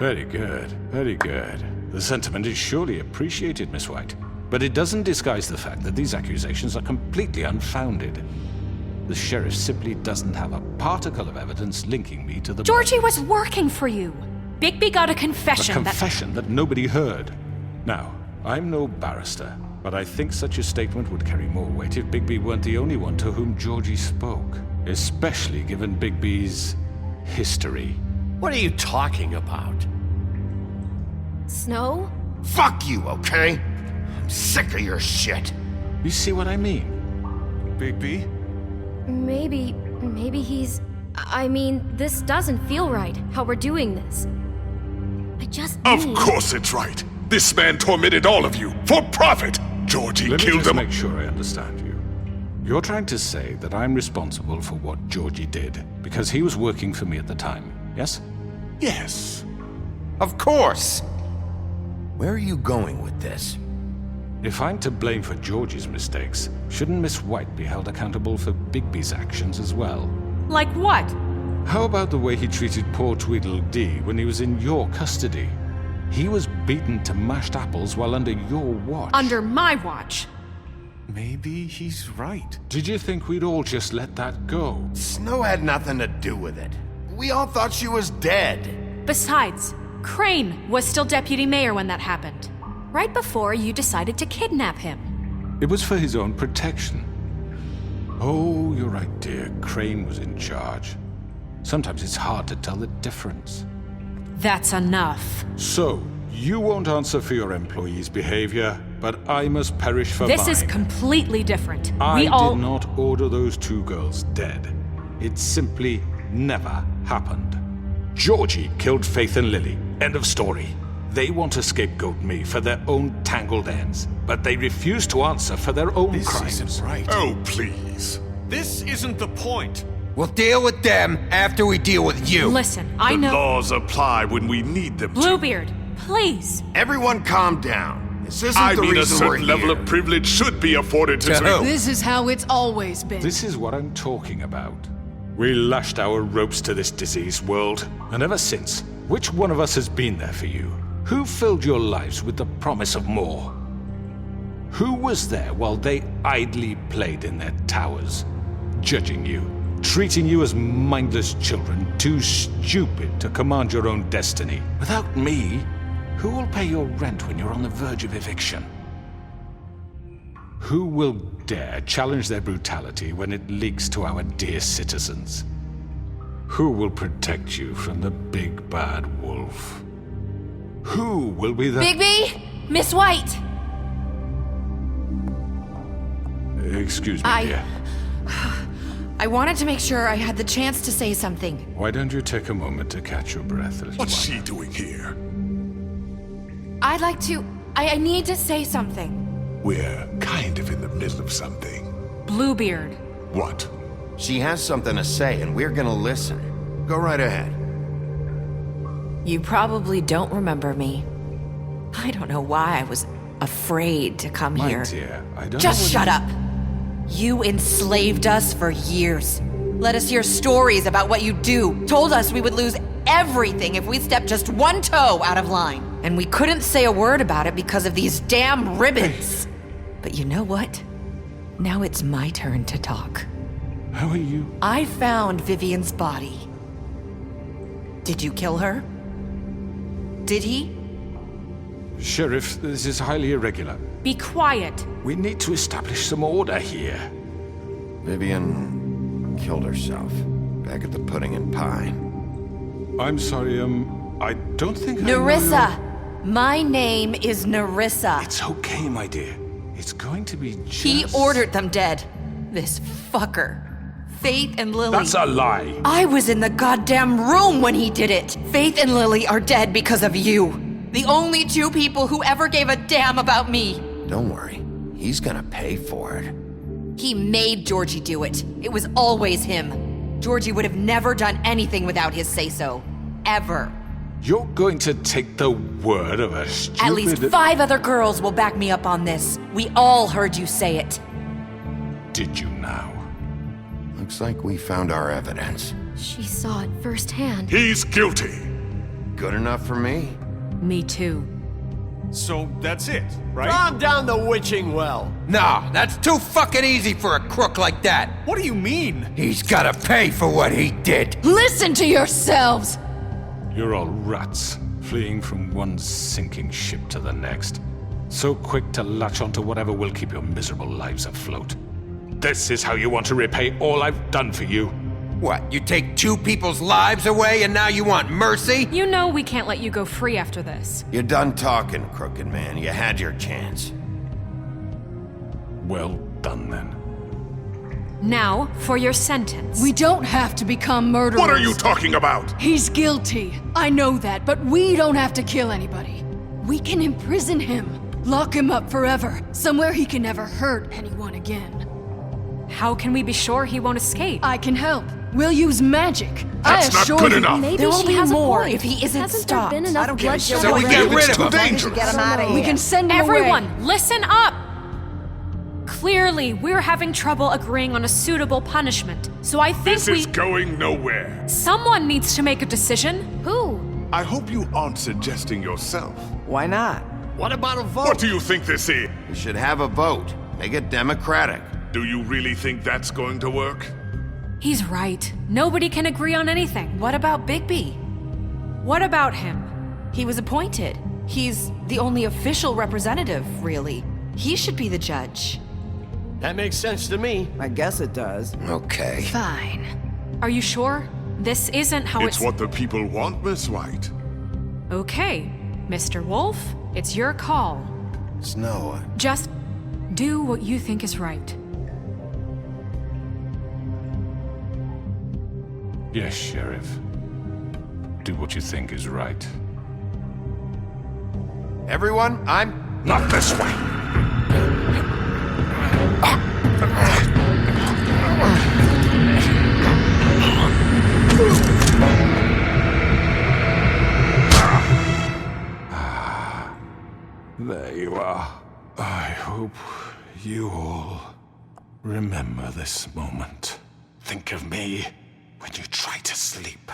Very good, very good. The sentiment is surely appreciated, Miss White. But it doesn't disguise the fact that these accusations are completely unfounded. The sheriff simply doesn't have a particle of evidence linking me to the... Georgie was working for you. Bigby got a confession A confession that nobody heard. Now, I'm no barrister, but I think such a statement would carry more weight if Bigby weren't the only one to whom Georgie spoke. Especially given Bigby's history. What are you talking about? Snow? Fuck you, okay? I'm sick of your shit. You see what I mean? Bigby? Maybe he's... I mean, this doesn't feel right, how we're doing this. I just Of course it's right. This man tormented all of you for profit. Georgie Let me killed just them. make sure I understand you. You're trying to say that I'm responsible for what Georgie did because he was working for me at the time, yes? Yes. Of course! Where are you going with this? If I'm to blame for Georgie's mistakes, shouldn't Miss White be held accountable for Bigby's actions as well? Like what? How about the way he treated poor Tweedledee when he was in your custody? He was beaten to mashed apples while under your watch. Under my watch. Maybe he's right. Did you think we'd all just let that go? Snow had nothing to do with it. We all thought she was dead. Besides, Crane was still deputy mayor when that happened. Right before you decided to kidnap him. It was for his own protection. Oh, you're right, dear. Crane was in charge. Sometimes it's hard to tell the difference. That's enough. So, you won't answer for your employees' behavior, but I must perish for mine. This is completely different. I We all... did not order those two girls dead. It simply never happened. Georgie killed Faith and Lily. End of story. They want to scapegoat me for their own tangled ends, but they refuse to answer for their own crimes. This isn't right. Oh, please. This isn't the point. We'll deal with them after we deal with you. Listen, I The know... laws apply when we need them to. Bluebeard, please. Everyone calm down. This isn't I the mean, a reason we're certain level here. of privilege should be afforded to... To who? This is how it's always been. This is what I'm talking about. We lashed our ropes to this diseased world, and ever since, which one of us has been there for you? Who filled your lives with the promise of more? Who was there while they idly played in their towers, judging you, treating you as mindless children, too stupid to command your own destiny? Without me, who will pay your rent when you're on the verge of eviction? Who will dare challenge their brutality when it leaks to our dear citizens? Who will protect you from the big bad wolf? Who will be the... Bigby! Miss White! Excuse me, dear. I wanted to make sure I had the chance to say something. Why don't you take a moment to catch your breath, little What's one? she doing here? I'd like to... I need to say something. We're kind of in the middle of something. Bluebeard. What? She has something to say, and we're gonna listen. Go right ahead. You probably don't remember me. I don't know why I was afraid to come My here. dear, I don't Just know shut up! You enslaved us for years. Let us hear stories about what you do. Told us we would lose everything if we stepped just one toe out of line. And we couldn't say a word about it because of these damn ribbons. But you know what? Now it's my turn to talk. How are you? I found Vivian's body. Did you kill her? Did he? Sheriff, this is highly irregular. Be quiet. We need to establish some order here. Vivian killed herself back at the Pudding and Pie. I'm sorry, I don't think I know Nerissa! My name is Nerissa. It's okay, my dear. It's going to be just... He ordered them dead. This fucker. Faith and Lily. That's a lie. I was in the goddamn room when he did it. Faith and Lily are dead because of you. The only two people who ever gave a damn about me. Don't worry. He's gonna pay for it. He made Georgie do it. It was always him. Georgie would have never done anything without his say-so. Ever. You're going to take the word of a stupid... At least 5 other girls will back me up on this. We all heard you say it. Did you now? Looks like we found our evidence. She saw it firsthand. He's guilty. Good enough for me. Me too. So that's it, right? Calm down the witching well. Nah, that's too fucking easy for a crook like that. What do you mean? He's gotta pay for what he did. Listen to yourselves! You're all rats, fleeing from one sinking ship to the next. So quick to latch onto whatever will keep your miserable lives afloat. This is how you want to repay all I've done for you. What, you take 2 people's lives away and now you want mercy? You know we can't let you go free after this. You're done talking, crooked man. You had your chance. Well done, then. Now, for your sentence. We don't have to become murderers. What are you talking about? He's guilty. I know that, but we don't have to kill anybody. We can imprison him. Lock him up forever. Somewhere he can never hurt anyone again. How can we be sure he won't escape? I can help. We'll use magic. That's I not assure good you. enough. Maybe There will she be has more a point. if he isn't Hasn't stopped. there been enough I don't give a bloodshed shit. So we already? get rid of It's too him. dangerous. Get him out of here. We can send him Everyone, away. listen up! Clearly, we're having trouble agreeing on a suitable punishment. So I think This is going nowhere. someone needs to make a decision. Who? I hope you aren't suggesting yourself. Why not? What about a vote? What do you think this is? We should have a vote. Make it democratic. Do you really think that's going to work? He's right. Nobody can agree on anything. What about Bigby? What about him? He was appointed. He's the only official representative, really. He should be the judge. That makes sense to me. I guess it does. Okay. Fine. Are you sure? This isn't how It's what the people want, Miss White. Okay, Mr. Wolf, it's your call. Snow, Just do what you think is right. Yes, Sheriff. Do what you think is right. everyone, I'm... Not this way. There you are. I hope you all remember this moment. Think of me when you try to sleep.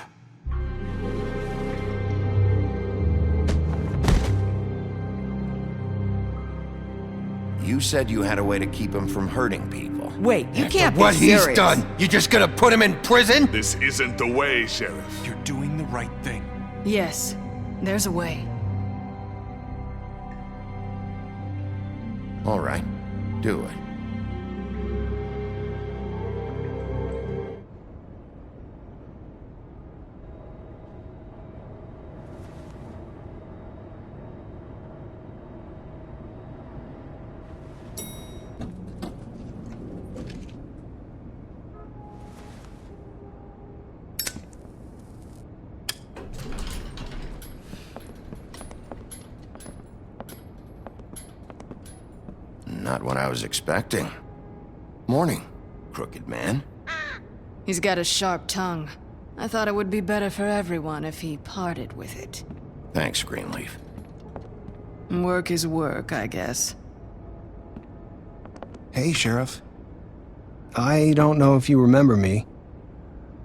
You said you had a way to keep him from hurting people. Wait, you can't be What serious. he's done, you just gonna put him in prison? This isn't the way, Sheriff. You're doing the right thing. Yes, there's a way. All right, do it. Not what I was expecting. Morning, crooked man. He's got a sharp tongue. I thought it would be better for everyone if he parted with it. Thanks, Greenleaf. Work is work, I guess. Hey, Sheriff. I don't know if you remember me.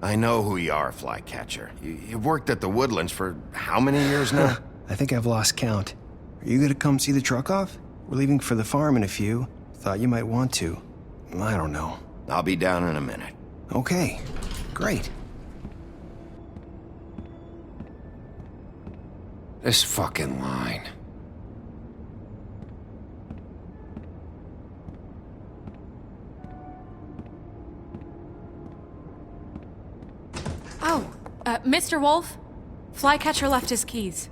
I know who you are, Flycatcher. You've worked at the Woodlands for how many years now? I think I've lost count. Are you gonna come see the truck off? We're leaving for the farm in a few. Thought you might want to. I don't know. I'll be down in a minute. Okay, great. This fucking line. Oh, Mr. Wolf, Flycatcher left his keys.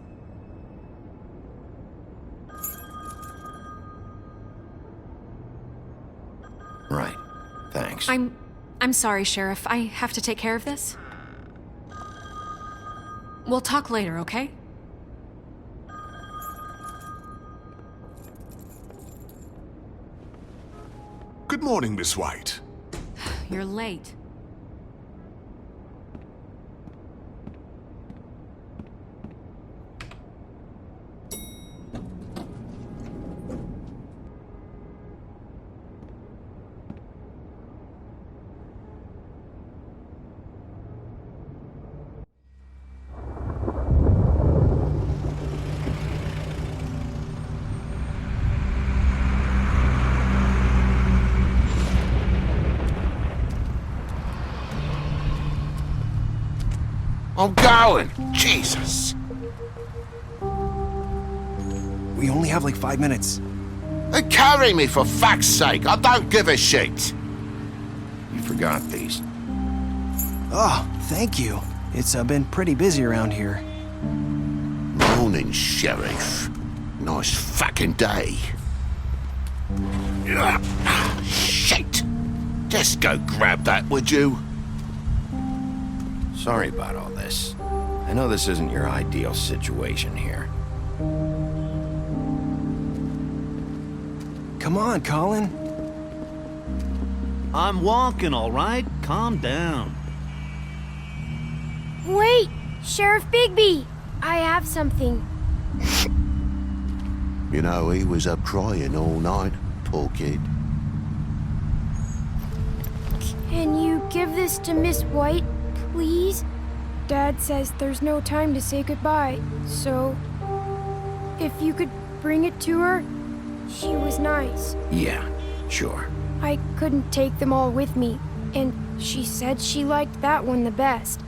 Right. Thanks. I'm sorry, Sheriff. I have to take care of this. We'll talk later, okay? Good morning, Miss White. You're late. I'm going! Jesus! We only have like 5 minutes. Carry me, for fuck's sake! I don't give a shit! You forgot these. Oh, thank you. It's been pretty busy around here. Morning, Sheriff. Nice fucking day. Shit! Just go grab that, would you? Sorry about all this. I know this isn't your ideal situation here. Come on, Colin. I'm walking, all right? Calm down. Wait! Sheriff Bigby! I have something. You know, he was up crying all night, poor kid. Can you give this to Miss White, please? Dad says there's no time to say goodbye, so if you could bring it to her, she was nice. Yeah, sure. I couldn't take them all with me, and she said she liked that one the best.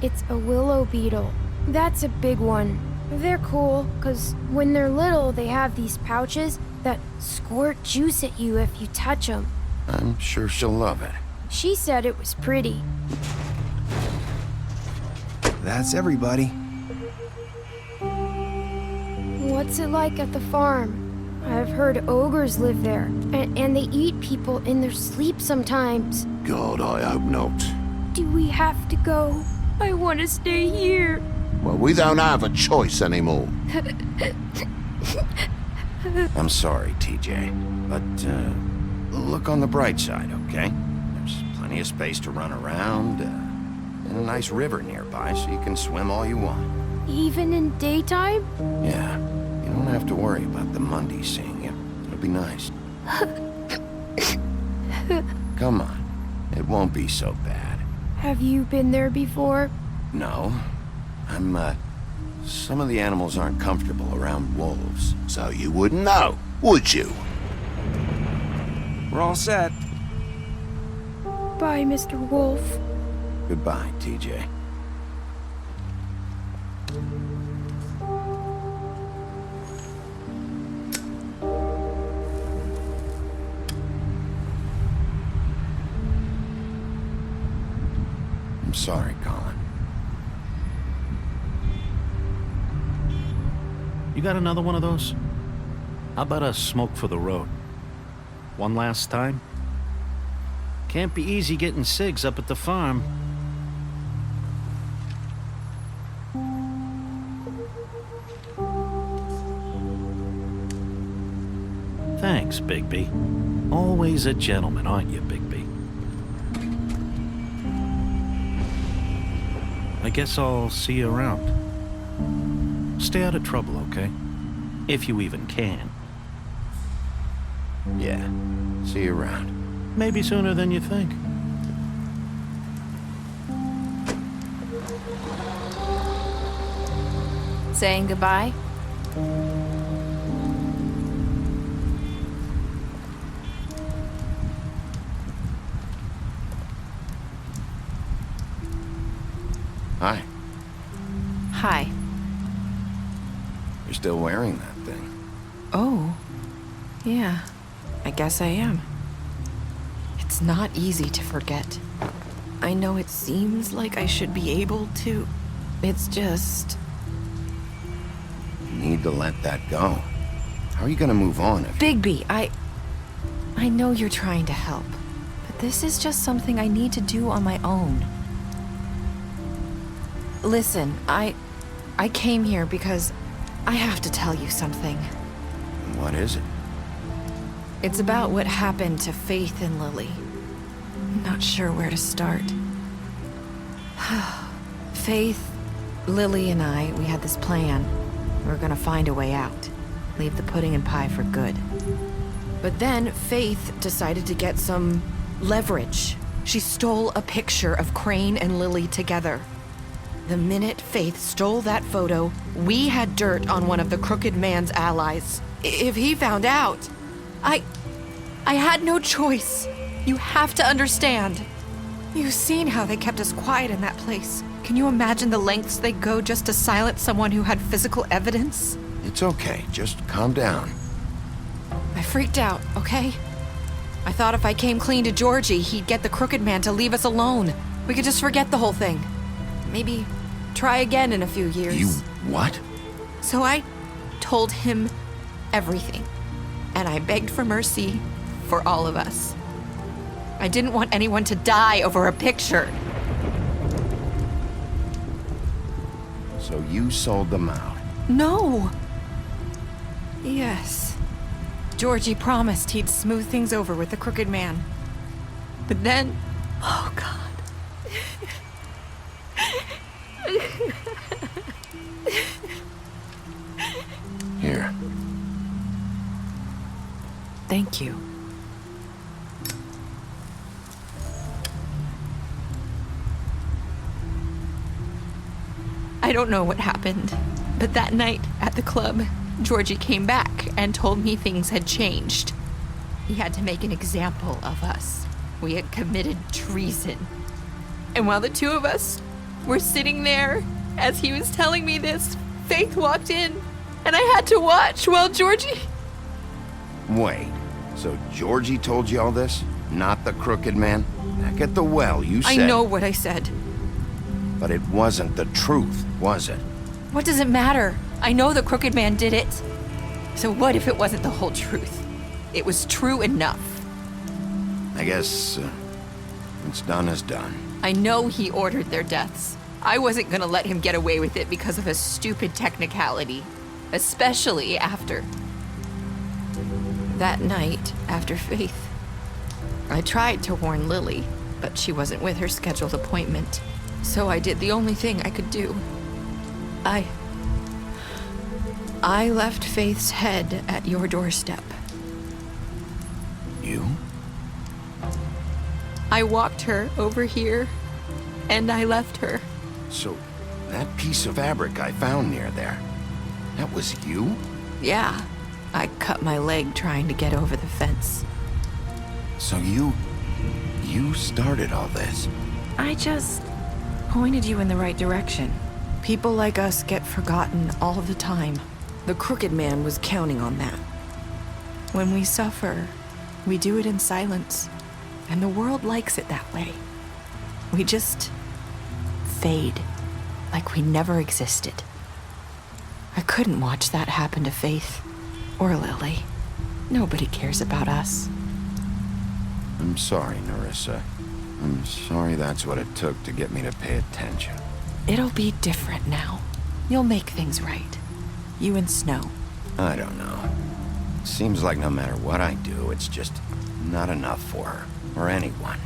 It's a willow beetle. That's a big one. They're cool, 'cause when they're little, they have these pouches that squirt juice at you if you touch them. I'm sure she'll love it. She said it was pretty. That's everybody. What's it like at the farm? I've heard ogres live there, and they eat people in their sleep sometimes. God, I hope not. Do we have to go? I want to stay here. Well, we don't have a choice anymore. I'm sorry, TJ, but look on the bright side, okay? There's plenty of space to run around, and a nice river nearby, so you can swim all you want. Even in daytime? Yeah, you don't have to worry about the Mundies seeing you. It'll be nice. Come on, it won't be so bad. Have you been there before? No, some of the animals aren't comfortable around wolves. So you wouldn't know, would you? We're all set. Bye, Mr. Wolf. Goodbye, TJ. I'm sorry, Colin. You got another one of those? How about a smoke for the road? One last time? Can't be easy getting cigs up at the farm. Thanks, Bigby. Always a gentleman, aren't you, Bigby? I guess I'll see you around. Stay out of trouble, okay? If you even can. Yeah, see you around. Maybe sooner than you think. Saying goodbye? Hi. Hi. You're still wearing that thing. Oh. Yeah. I guess I am. It's not easy to forget. I know it seems like I should be able to. It's just... You need to let that go. How are you gonna move on if... Bigby, I know you're trying to help, but this is just something I need to do on my own. Listen, I came here because I have to tell you something. What is it? It's about what happened to Faith and Lily. I'm not sure where to start. Faith, Lily, and we had this plan. We were gonna find a way out. Leave the pudding and pie for good. But then Faith decided to get some leverage. She stole a picture of Crane and Lily together. The minute Faith stole that photo, we had dirt on one of the Crooked Man's allies. If he found out, I had no choice. You have to understand. You've seen how they kept us quiet in that place. Can you imagine the lengths they go just to silence someone who had physical evidence? It's okay, just calm down. I freaked out, okay? I thought if I came clean to Georgie, he'd get the Crooked Man to leave us alone. We could just forget the whole thing. Maybe try again in a few years. You what? So I told him everything. And I begged for mercy for all of us. I didn't want anyone to die over a picture. So you sold them out? No. Yes. Georgie promised he'd smooth things over with the Crooked Man. But then... Oh, God. Here. Thank you. I don't know what happened, but that night at the club, Georgie came back and told me things had changed. He had to make an example of us. We had committed treason. And while the two of us were sitting there, as he was telling me this, Faith walked in, and I had to watch while Georgie... Wait, so Georgie told you all this? Not the Crooked Man? Back at the well, you said... I know what I said. But it wasn't the truth, was it? What does it matter? I know the Crooked Man did it. So what if it wasn't the whole truth? It was true enough. I guess what's done is done. I know he ordered their deaths. I wasn't gonna let him get away with it because of a stupid technicality. Especially after... that night, after Faith. I tried to warn Lily, but she wasn't with her scheduled appointment. So I did the only thing I could do. I left Faith's head at your doorstep. You? I walked her over here, and I left her. So, that piece of fabric I found near there, that was you? Yeah, I cut my leg trying to get over the fence. So you started all this? I just pointed you in the right direction. People like us get forgotten all the time. The Crooked Man was counting on that. When we suffer, we do it in silence, and the world likes it that way. We just fade, like we never existed. I couldn't watch that happen to Faith or Lily. Nobody cares about us. I'm sorry, Nerissa. I'm sorry that's what it took to get me to pay attention. It'll be different now. You'll make things right. You and Snow. I don't know. Seems like no matter what I do, it's just not enough for her, or anyone.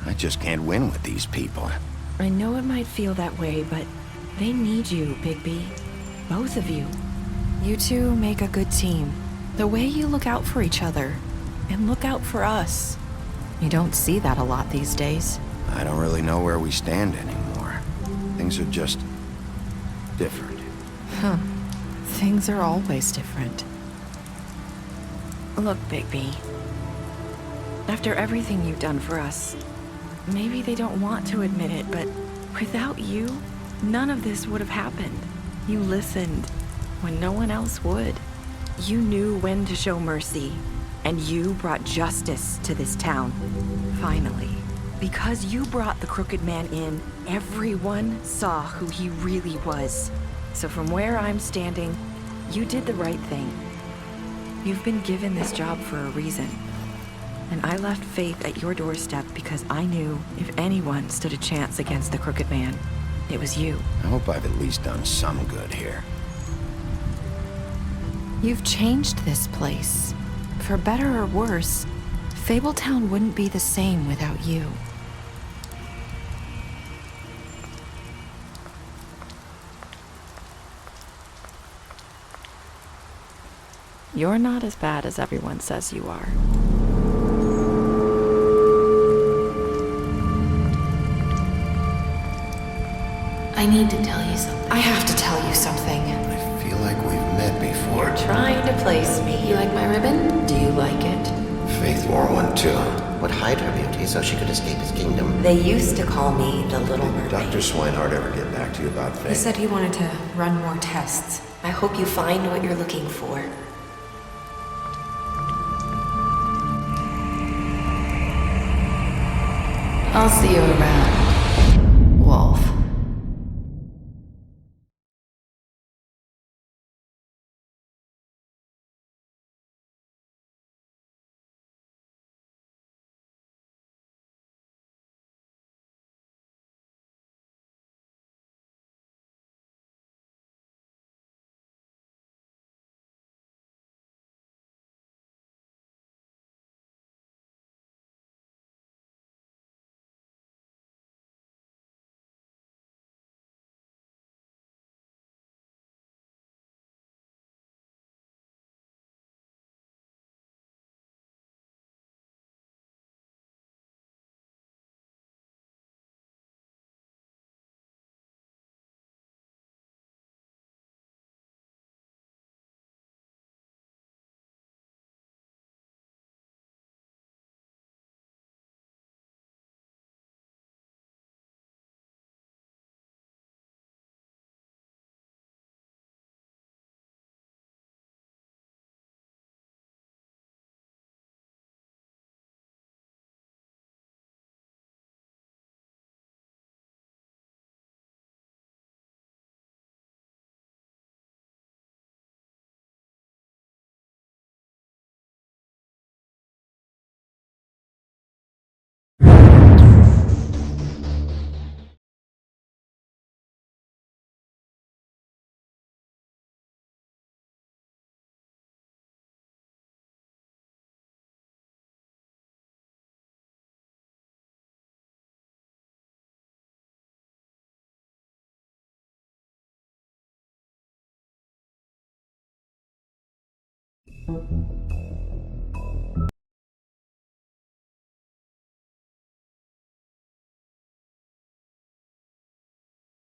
I just can't win with these people. I know it might feel that way, but they need you, Bigby. Both of you. You two make a good team. The way you look out for each other, and look out for us. You don't see that a lot these days. I don't really know where we stand anymore. Things are just different. Huh. Things are always different. Look, Bigby. After everything you've done for us, maybe they don't want to admit it, but without you, none of this would have happened. You listened when no one else would. You knew when to show mercy, and you brought justice to this town. Finally. Because you brought the Crooked Man in, everyone saw who he really was. So from where I'm standing, you did the right thing. You've been given this job for a reason. And I left Faith at your doorstep because I knew if anyone stood a chance against the Crooked Man, it was you. I hope I've at least done some good here. You've changed this place. For better or worse, Fabletown wouldn't be the same without you. You're not as bad as everyone says you are. I need to tell you something. I have to tell you something. I feel like we've met before. You're trying to place me. You like my ribbon? Do you like it? Faith wore one too. Would hide her beauty so she could escape his kingdom. They used to call me the Little Mermaid. Dr. Swinehart ever get back to you about Faith? He said he wanted to run more tests. I hope you find what you're looking for. I'll see you around, Wolf.